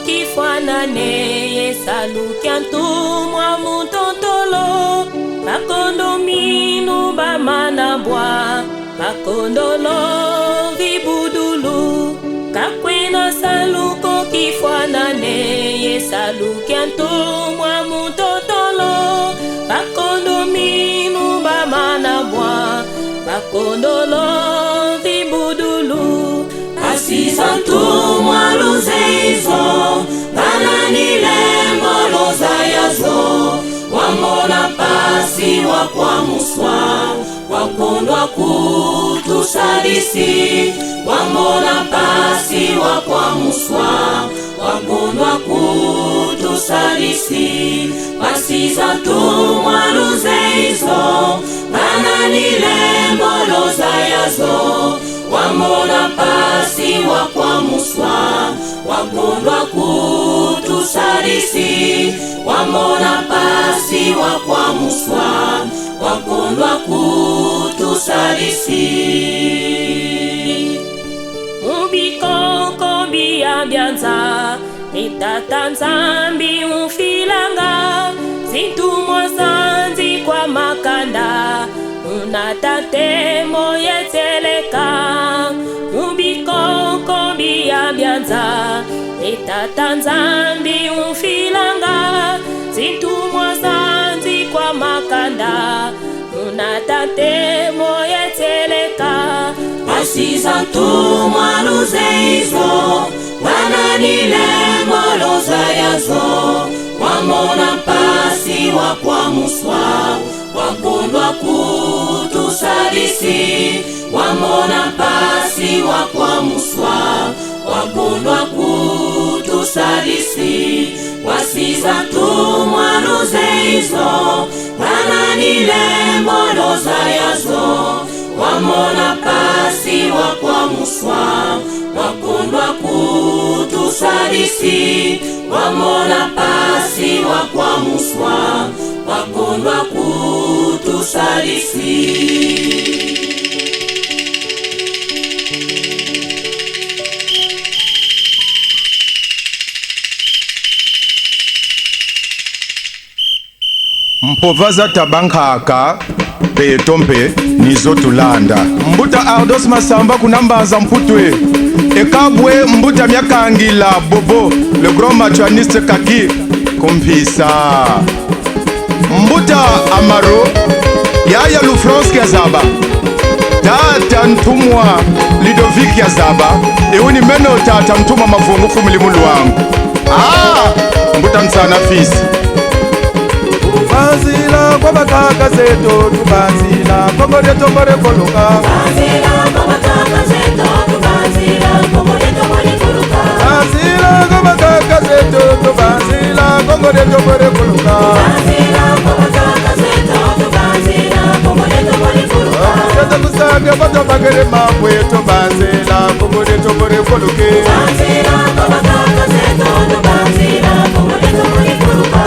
kifanane yesalukia ntumwa mutontolo bakondo minu bamanabwa bakondolo vibudulu kakwena saluko kifanane yesalukia ntumwa mutontolo bakondo minu bamanabwa bakondolo vibudulu asizantumwa luzeizo bananile mboloza yazo wamona pasi wakwamuswa wakondwa kutusadisi wamona pasi wakwamuswa wakondwa kutusadisi asizantumwa luzeizo bananile mboloza yazo wamona pasi wakwamuswa wakondwa kutusadisi wamona pasi wakwamuswa wakondwa kutusadisi mubikoko biyabyanza itata nzambi ufilanga zintumwa zanzi kwa makanda unatatemo yeteleka mubikoko biyabyanza itata nzambi ufilanga zintumwa zanzi kwa makanda unatatemo yeteleka asizantumwa luzeizo bananile mboloza yazo wamona pasi wakwamuswa wakondwa kutusadisi wamona pasi wakwamuswa wakondwa kutusadisi wasizantumwa luzeizo bananile mboloza yazo wamona pasi wakwamuswa wakondwa kutusadisi wamona pasi wakwamuswa wakondwa kutusadisi mpovaza tabankaka petompe nizotulanda mbuta Ardos Masamba kunambaza mputwe ekabwe mbuta myakangila Bobo le grand machuaniste kaki kumpisa mbuta Amaro yaya Lufranski yazaba tata ntumwa Lidoviki yazaba euni meno tata mtumwa mavungu fumulimulu wangu mbuta nsana fisi Banzila kwa bataka zeto tubanzila kongore tongore koluka banzila kwa bataka zeto tubanzila kongore tongore koluka banzila kwa bataka zeto tubanzila kongore tongore koluka banzila kwa bataka zeto tubanzila kongore tongore koluka tata kusage bato bagere mambwe tubanzila kongore tongore koluke banzila kwa bataka zeto tubanzila kongore tongore koluka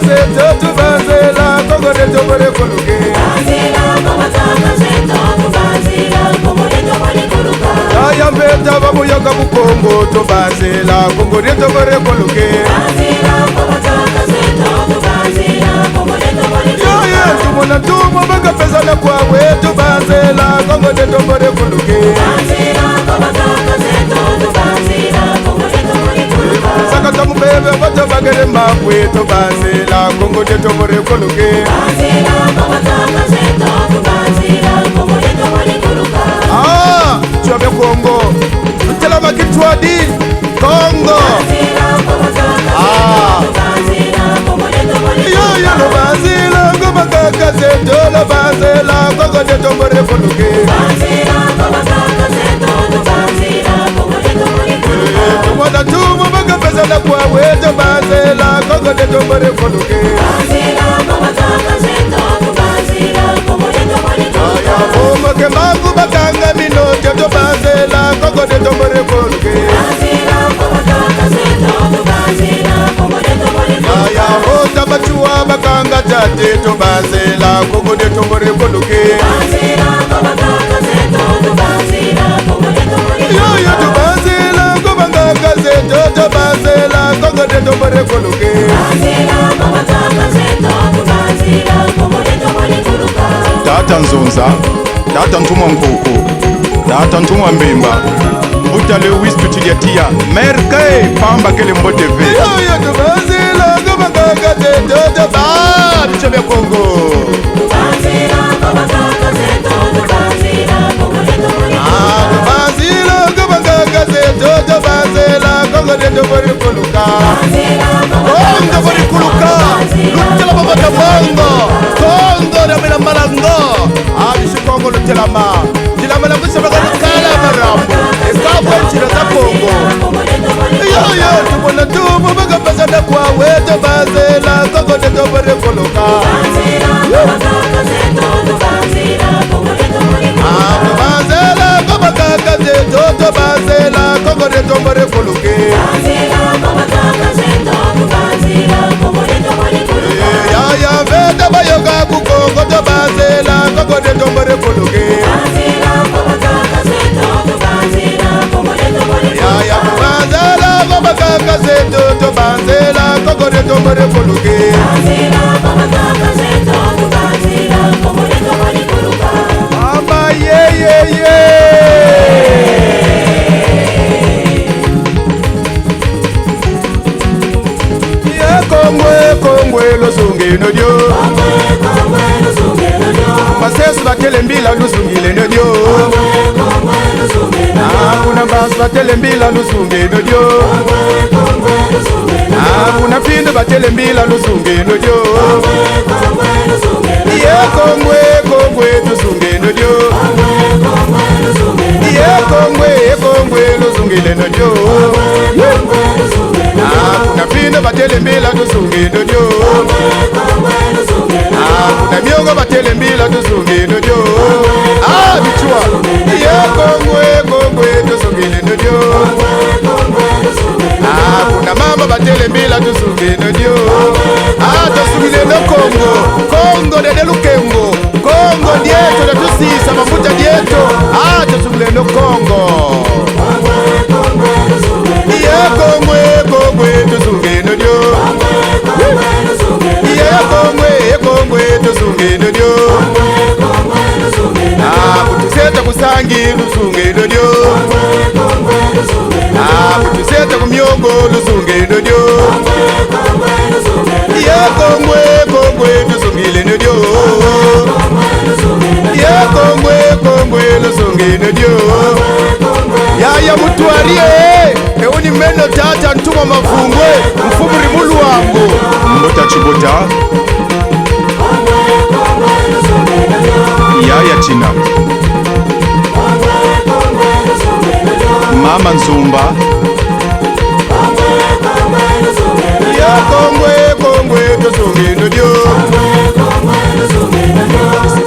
zeto tubanzila kongore tongore koluke banzila kwa bataka zeto tubanzila kongore tongore koluka aya mbeta bamuyaga bukongo tubanzila kongore tongore koluke banzila kwa bataka zeto tubanzila kongore tongore koluka yoye tumuna tumo bagapezana kwawe tubanzila kongore tongore koluke banzila kwa bataka zeto tubanzila kongore tongore koluka sakata mubebe bato bagere mabwe tubanzila kongore tongore koluke banzila kwa bataka zeto tubanzila kongore tongore koluka chobe Kongo tutela makitwadi Kongo banzila kwa bataka zeto tubanzila kongore tongore yoye lo banzila ngoma kaka zeto lo banzila kongore tongore koluke banzila kwa bataka zeto tubanzila kongore tongore koluka tumona tumo bagapezana kwawe tubanzila kongore tongore koluke banzila kwa bataka zeto tubanzila kongore tongore koluka ke mangu bakanga minote tubanzila kongore tongore koluke banzila kwa bataka zeto tubanzila kongore tongore koluka hota bachua bakanga tate tubanzila kongore tongore koluke banzila kwa bataka zeto tubanzila kongore tongore koluka yoyo tubanzila ngoma nganga zeto kuluke Tata Nzonza, Tata Ntumwa Nkuku, Tata Ntumwa Mbimba, Utale Wistu Tiliatia, Merke, Pamba Kele Mbote V. Yoyo tubazila kubakaka zeto toba Bichobya Kongo Tubazila kubakaka zeto tubazila Kongo deto bori kuluka Kongo bori kuluka Lutela babata mongo Kongo ramila malango Abishu Kongo lutela ma Jilamela kusabaka lukala marambo Ekapo nchira za Kongo Yoyo tubona tubu baka pasada kwa weto bazela Kongo deto bori kuluka Tubazela kubakaka zeto tubazela Kongo deto bori kuluke Ya veta bayoga kukongo tubazela Kongo deto bori kuluke Ya tubazela kubakaka zeto tubazela Kongo deto bori kuluke Mama ye Kongwe losungino dio Masesu batele mbila lusungile no dio Kuna basu batele mbila lusungino dio Kuna pindu batele mbila lusungino dio Kongwe lusungino dio Kongwe lusungile no dio Kuna pindu batele mbila lusungino dio Kuna miongo batele mbila lusungino dio Bichua Kongwe lusungile no dio Kuna mama batele mbila lusungino dio Tusungile no Kongo dede lukembo Kongo dieto na tusisa mafuta dieto Tusungile no Kongo Kongwe tusungino dio Kongwe tusungino dio Kutuseta kusangi lusungino dio Kutuseta kumyongo lusungino dio Kongwe tusungile dio Kongwe lusungino dio Ya mutuarie Euni meno tata ntuma mafungwe Mfumuri mulu wangu Mbota chibota Yaya china Mama Nzumba Kongwe tusungino dio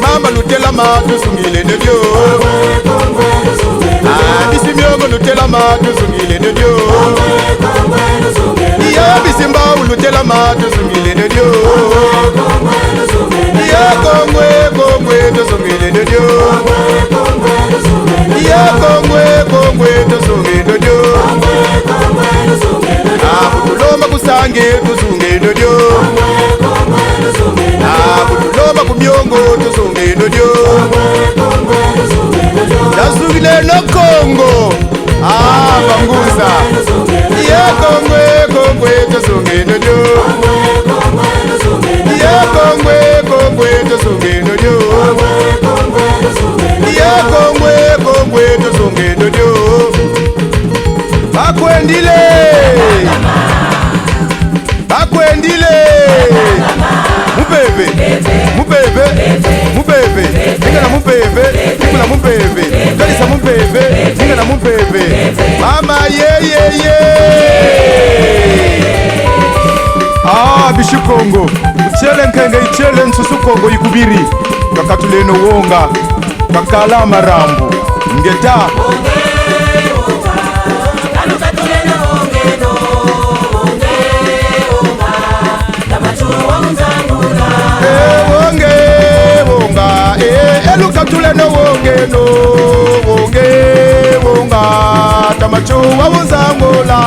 Mama lutela ma tusungile dio Bisi miongo lutela ma tusungile dio Bisi mbao lutela ma tusungile dio Kongwe tusungile dio Kongwe tusungile dio Kutuloma kusange tusungile dio Kutuloma kumyongo tusungile dio Dasungile no Kongo Banguza Kongwe tusungile dio Kongwe tusungile dio Kongwe tusungile dio Bakwendile Mupeve Ninga na mupeve Kalisa mupeve Ninga na mupeve Mama ye Bishu Kongo Uchele nkenge ichele nsusu Kongo yikubiri Kakatuleno wonga Kakala marambu Ngeta Elukatuleno wonga Tamachu wa uzangula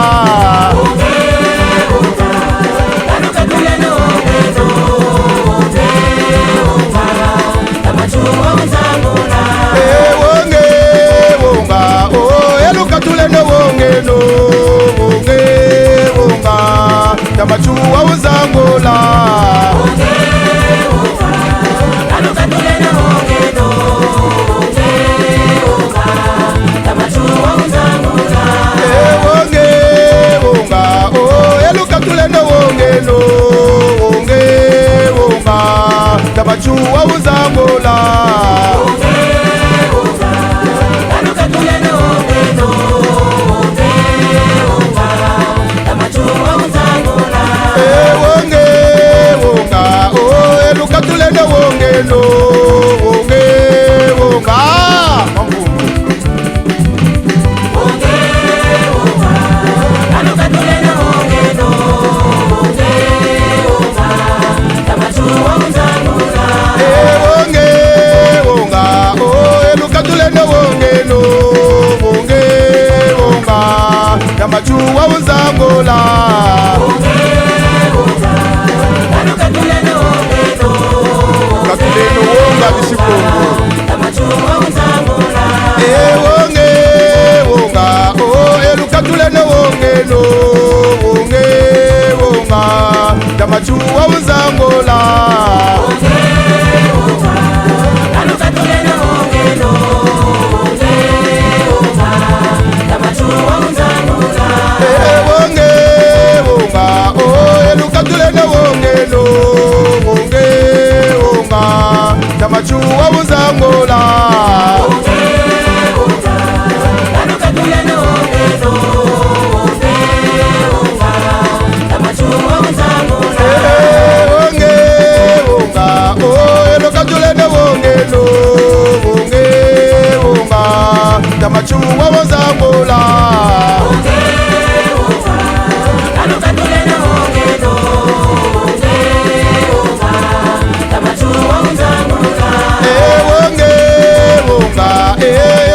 wozangula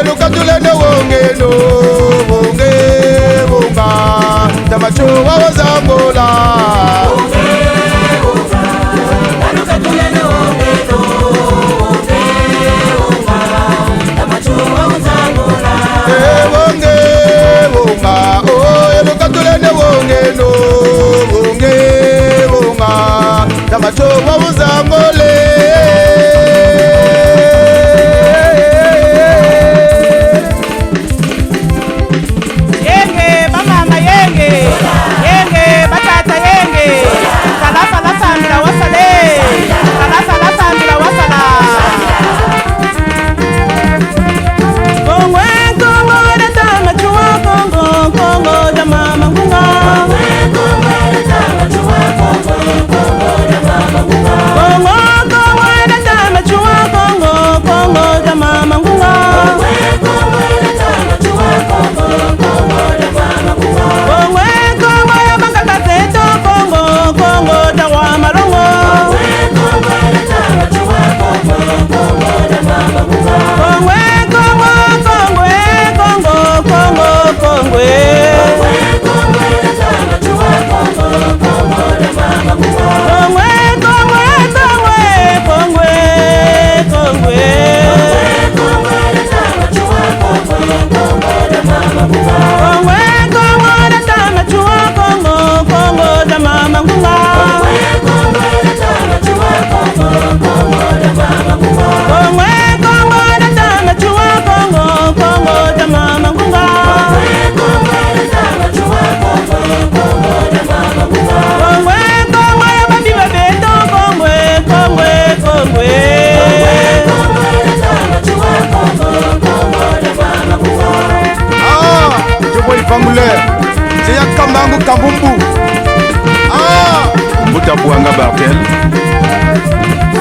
lukatulene wongeno wonge wonga tamachuwa wozangula wonge wonga lukatulene wongeno wonge wonga tamachuwa wozangule Kabumbu Mutabuanga Bartel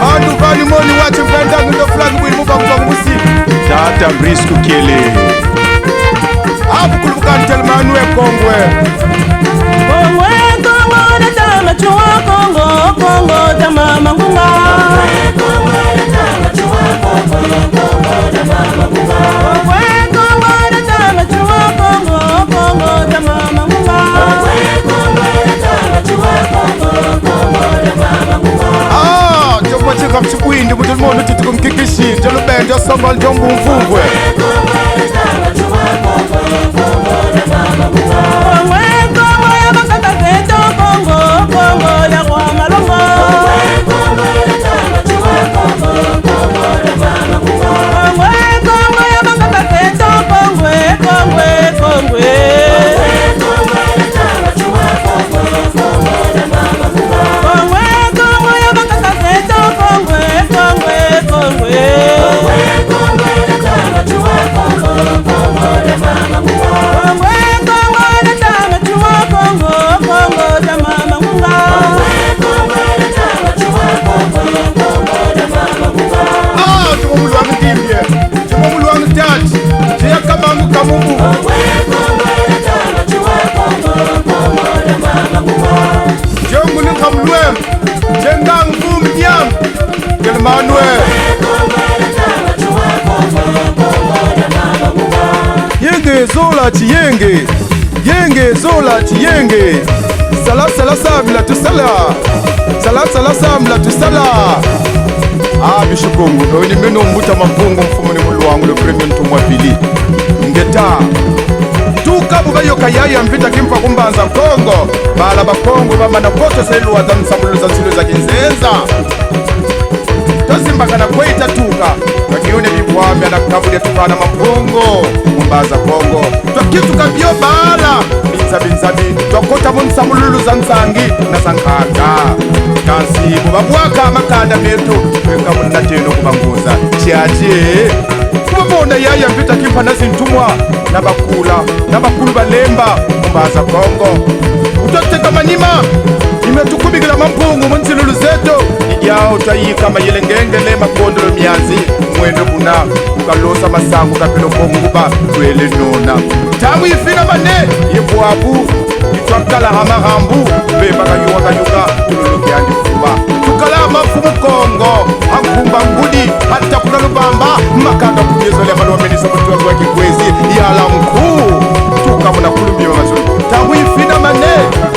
Bandu bani moni wache venda ndo flag bwi mubangu musi Tata Brisku Kele Kulubukan telmanu Kongwe Kongwe Kongo na tama chua Kongo Kongo tama mangunga Kongwe na tama chua Kongo Kongo tama mangunga Kongwe Kongo na tama chua Kongo Kongo tama mangunga chokwa mchibwindi kuti limono titi kumkikishi tolubende osongo litombu mfungwe Zola chiyenge yenge zola chiyenge sala sala samla tusala sala sala samla tusala bishukungu oni meno mbuta mapungu mfumo ni mulu wangu le premium tumwa pili ngeta tukabu bayo kayaya mpita kimpa kumbanza Kongo bala bakongo bamana poto selu wazan sabulu za sulu za kinzenza tosimba kana kweita tuka wakione bibwamya na kabuli tukana mapungo mumbaza Kongo twakitu kabyo bala binzabi twakota munsamululu za nsangi na sankata kansi mubabwaka makanda metu weka munateno kubanguza chiaje kubabonda yaya mpita kimpa nazintumwa na bakulu balemba mumbaza Kongo utoteka manima imetukubikila mampungu munzilulu zetu idyao tayika mayelengengele makondolo myanzi mwendo kuna ukalosa masango kapelo konguba twele nona tamu ifina mane yebwabu itwakala hamahambu beba kayuka tululukyandi fuba tukala mafumu kongo angumba ngudi hata kuna lubamba makanda kumyezo lema lwameniso mtuwa kwa kikwezi yala mkuu tukamuna kulumbiwa mazuri tamu ifina mane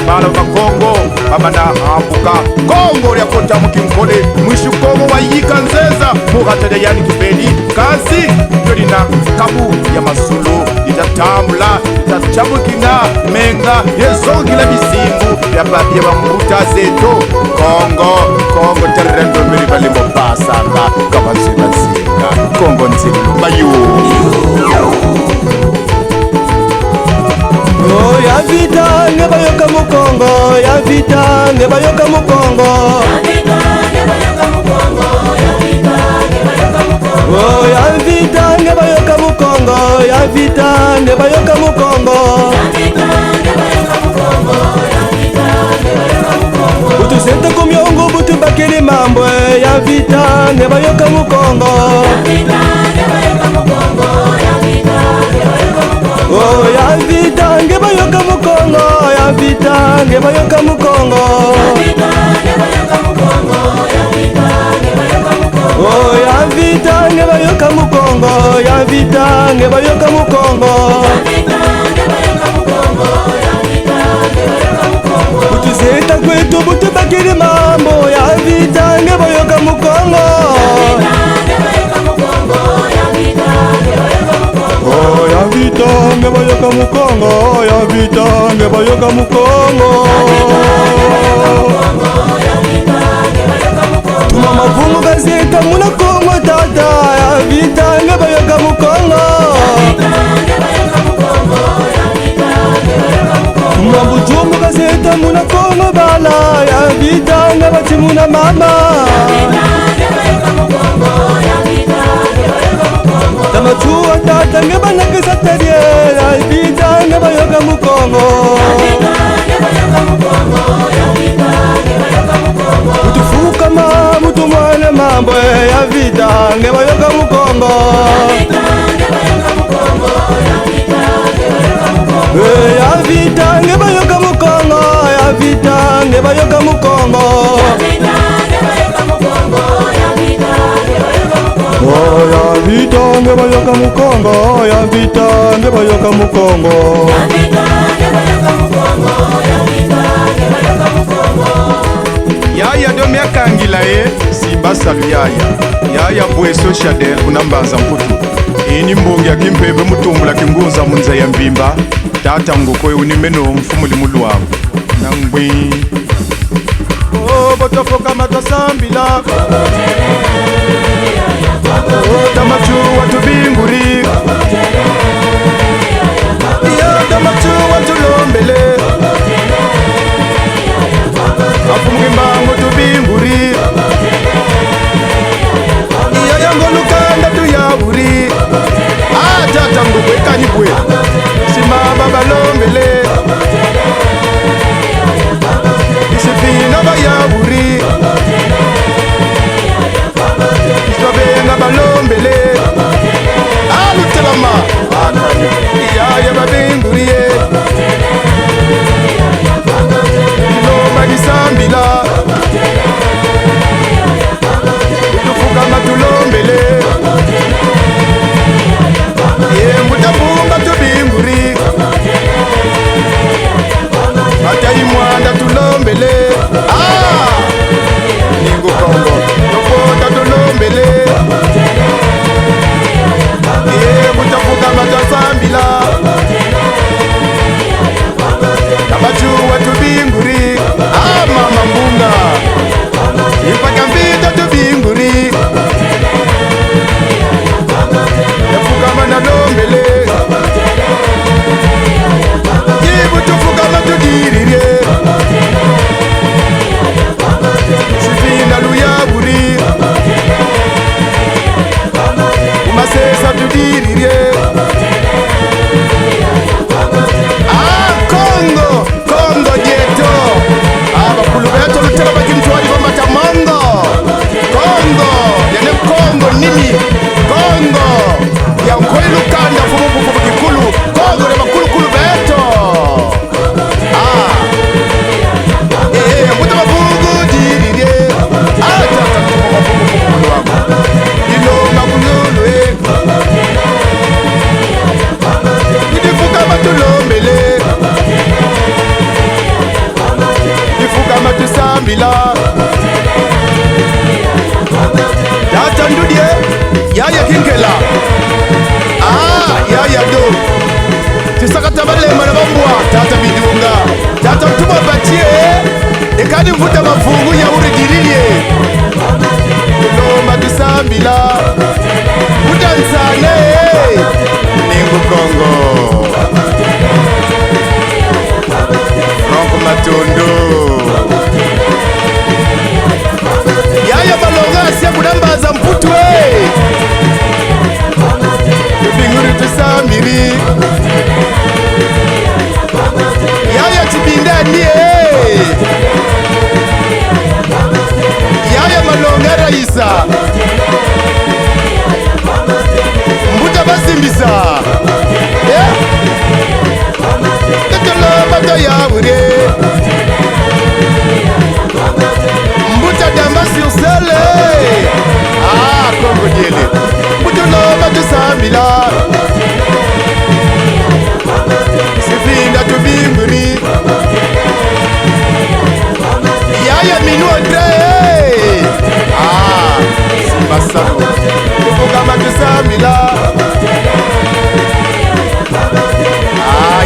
bala bakongo abana hambuka kongo lyakota mukinkole mwishu kongo wayika nzeza muhatele yani kipedi kazi yolina kabu ya masulu itatambula itachabukina menga yezongila bisimbu byababye bamuruta zeto kongo terendo mbili balimo pasanga kabanzibazinga kongo nzilulu bayu ya vita ngebayoka mukongo ya vita ngebayoka mukongo ya vita ngebayoka mukongo ya vita ngebayoka mukongo butu sente kumyongo butu bakili mambwe ya vita ngebayoka mukongo ya vita ngebayoka mukongo ya vita ngebayoka mukongo ya vita ngebayoka mukongo ya vita ngebayoka mukongo butuzeta kwetu butubakili mambo ya vita ngebayoka mukongo ya vita ngebayoka mukongo ya vita ngebayoka mukongo tuma mafungu gazeta muna kongo tata ya vita ngebayoka mukongo tuma bujumbu gazeta muna kongo bala ya vita ngebati muna mama tamachua tata ngebanakisa teriela vita ngebayoka mukongo utufukama mutu mwana mambo ya vita ngebayoka mukongo ya vita ngebayoka mukongo ya vita ngebayoka mukongo ya vita ngebayoka mukongo ya vita ngebayoka mukongo yaya domyakangila ye simba salu yaya bweso shadel kunambanza mputu ini mbungi akimpebe mutumbula kingunza munza ya mbimba tata ngoko unimeno mfumuli mulwamu nangwi botofoka matosambila tamachu watubinguri tamachu watulombele afumgimbango tubinguri yayangolukanda tuyaburi tata ngokwe kanyibwe simaba balombele isifina bayaburi isobenga balombele alutelama balema na bambwa tata bidunga tata mtumwa batie ekadi mvuta mafungu ya uridiriye kuloma tusambila utansane ningu Kongo Ronko Matondo yaya balonga asia kudambaza mputwe tubinguri tusambiri yaya chibindanie yaya malonga raisa mbuta basimbisa tetolo bato yaure mbuta damba sur sele Kongo diele mbutulo bato sambila sifinda tubimburi yaya minu andre simbasalo tubukama tusamila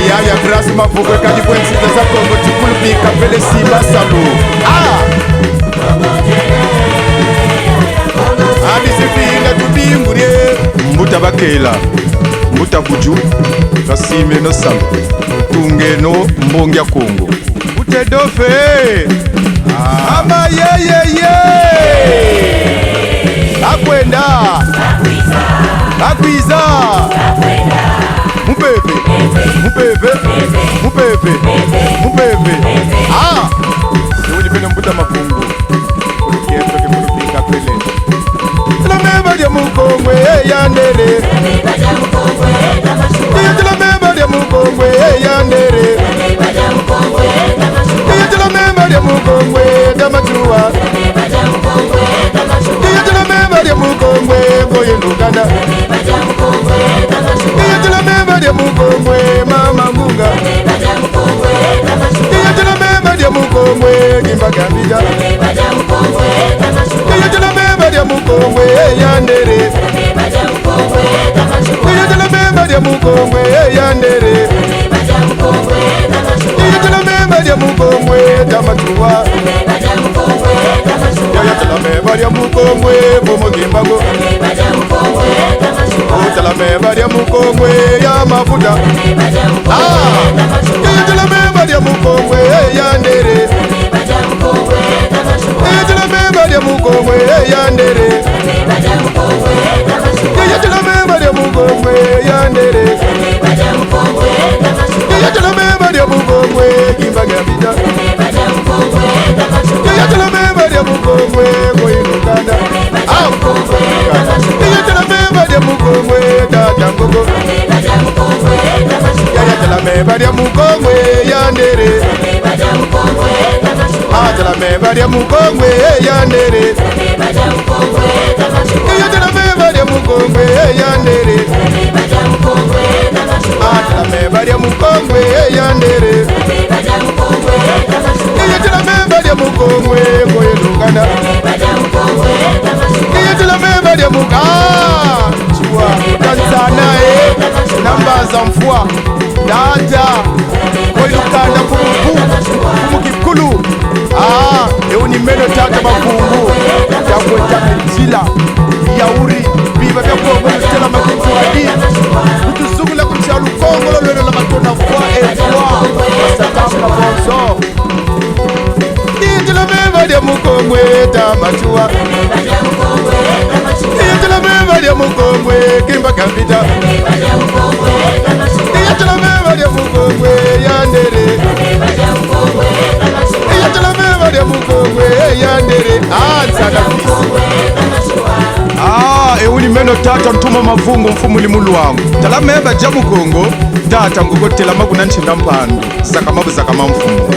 yaya grâce mavuko kadi bwensiza za Kongo tukulubika pele simbasalo abisifinda tubimburie mbuta bakela mbuta buju kasime no salo tungeno mbongya Kongo utedofe ama yeyeye akwenda akwiza mupeve mupeve mupeve mupeve ewulipene mbuta mafungu kulukiepe kulupika pele Tilameba dia mukongwe yandere Tilameba dia mukongwe yandere Tilameba dia mukongwe damachua Tilameba dia mukongwe goye luganda Tilameba dia mukongwe mama munga Tilameba dia mukongwe gimbagambija Tilameba dia mukongwe yandere Tilameba dia mukongwe yandere Tilameba dia mukongwe damachua Tilameba dia mukongwe bomogimbago Tilameba dia mukongwe ya mafuta Tilameba dia mukongwe yandere Tilameba dia mukongwe yandere Tilameba dia mukongwe yandere Tilameba dia mukongwe gimbagambija Tilameba dia mukongwe goyinukanda Tilameba dia mukongwe dadangogo Tilameba dia mukongwe yandere Tilameba dia mukongwe yandere Tilameba dia mukongwe yandere Tilameba dia mukongwe yandere Tilameba dia mukongwe goyelungana Tilameba dia mukongwe chua tansana nambaza mfua dada goyelungana kumukikulu euni meno tata mafungu yakweta mijila yauri biba vya Kongo mstela makituadi kutuzungula kutia lukongo lolwelo la matona fwa efwa masatamu na bonzo Tilameba dia mukongwe tamachua Tilameba dia mukongwe kimbagambija Tilameba dia mukongwe yandere Tilameba dia mukongwe yandere sana euni meno tata ntuma mavungu mfumuli mulu wangu Talameba dia mukongo tata ngukotela makuna nchinda mpandu saka mabu saka mamfumu